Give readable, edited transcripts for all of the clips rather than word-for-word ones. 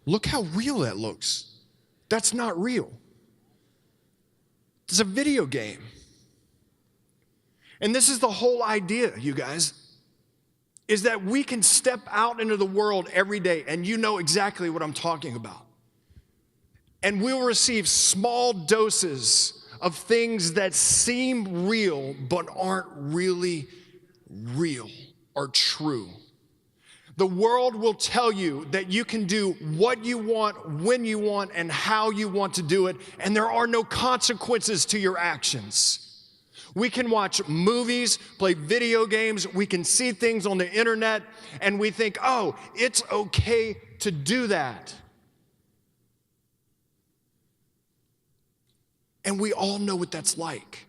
Look how real that looks. That's not real. It's a video game. And this is the whole idea, you guys, is that we can step out into the world every day, and you know exactly what I'm talking about. And we'll receive small doses of things that seem real but aren't really real or true. The world will tell you that you can do what you want, when you want, and how you want to do it, and there are no consequences to your actions. We can watch movies, play video games, we can see things on the internet, and we think, oh, it's okay to do that. And we all know what that's like.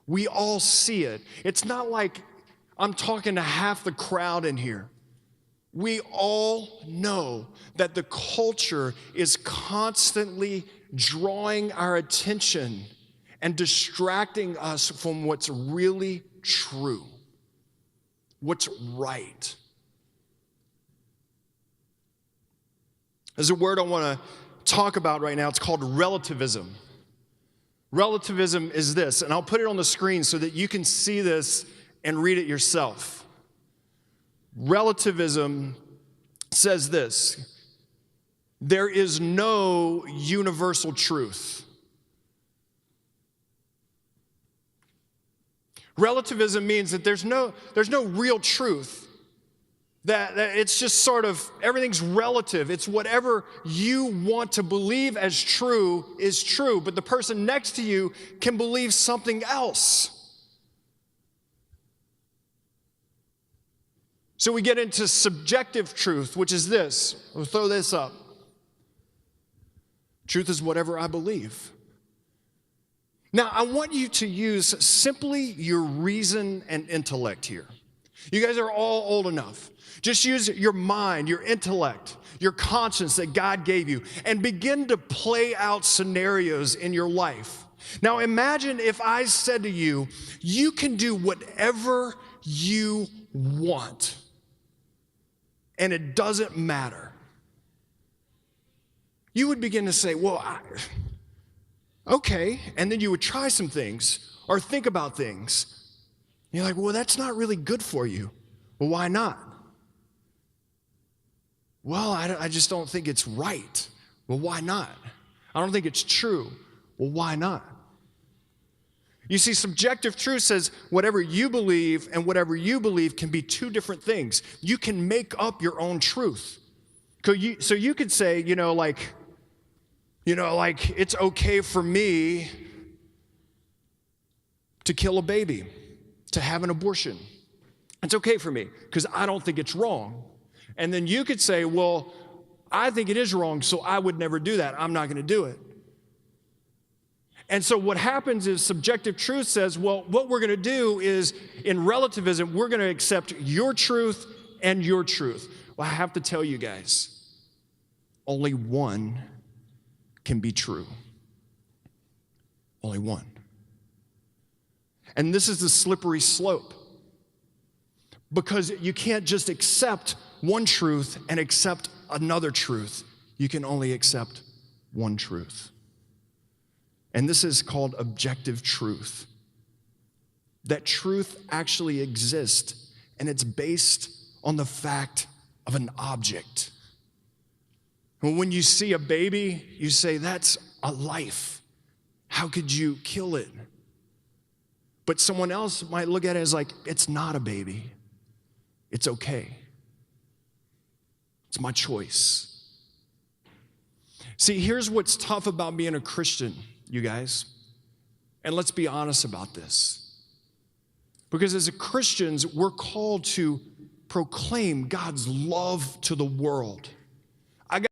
We all see it. It's not like I'm talking to half the crowd in here. We all know that the culture is constantly drawing our attention and distracting us from what's really true, what's right. There's a word I want to talk about right now. It's called relativism. Relativism is this, and I'll put it on the screen so that you can see this and read it yourself. Relativism says this: there is no universal truth. Relativism means that there's no real truth. That it's just sort of, everything's relative. It's whatever you want to believe as true is true, but the person next to you can believe something else. So we get into subjective truth, which is this. We'll throw this up. Truth is whatever I believe. Now, I want you to use simply your reason and intellect here. You guys are all old enough. Just use your mind, your intellect, your conscience that God gave you, and begin to play out scenarios in your life. Now, imagine if I said to you, you can do whatever you want, and it doesn't matter. You would begin to say, well, okay, and then you would try some things or think about things. You're like, well, that's not really good for you. Well, why not? Well, I just don't think it's right. Well, why not? I don't think it's true. Well, why not? You see, subjective truth says whatever you believe and whatever you believe can be two different things. You can make up your own truth. So you could say, like it's okay for me to kill a baby, to have an abortion. It's okay for me because I don't think it's wrong. And then you could say, well, I think it is wrong, so I would never do that. I'm not going to do it. And so what happens is subjective truth says, well, what we're going to do is, in relativism, we're going to accept your truth and your truth. Well, I have to tell you guys, only one can be true. Only one. And this is the slippery slope. Because you can't just accept one truth and accept another truth. You can only accept one truth. And this is called objective truth. That truth actually exists, and it's based on the fact of an object. When you see a baby, you say, that's a life. How could you kill it? But someone else might look at it as like, it's not a baby. It's okay. It's my choice. See, here's what's tough about being a Christian, you guys. And let's be honest about this. Because as Christians, we're called to proclaim God's love to the world.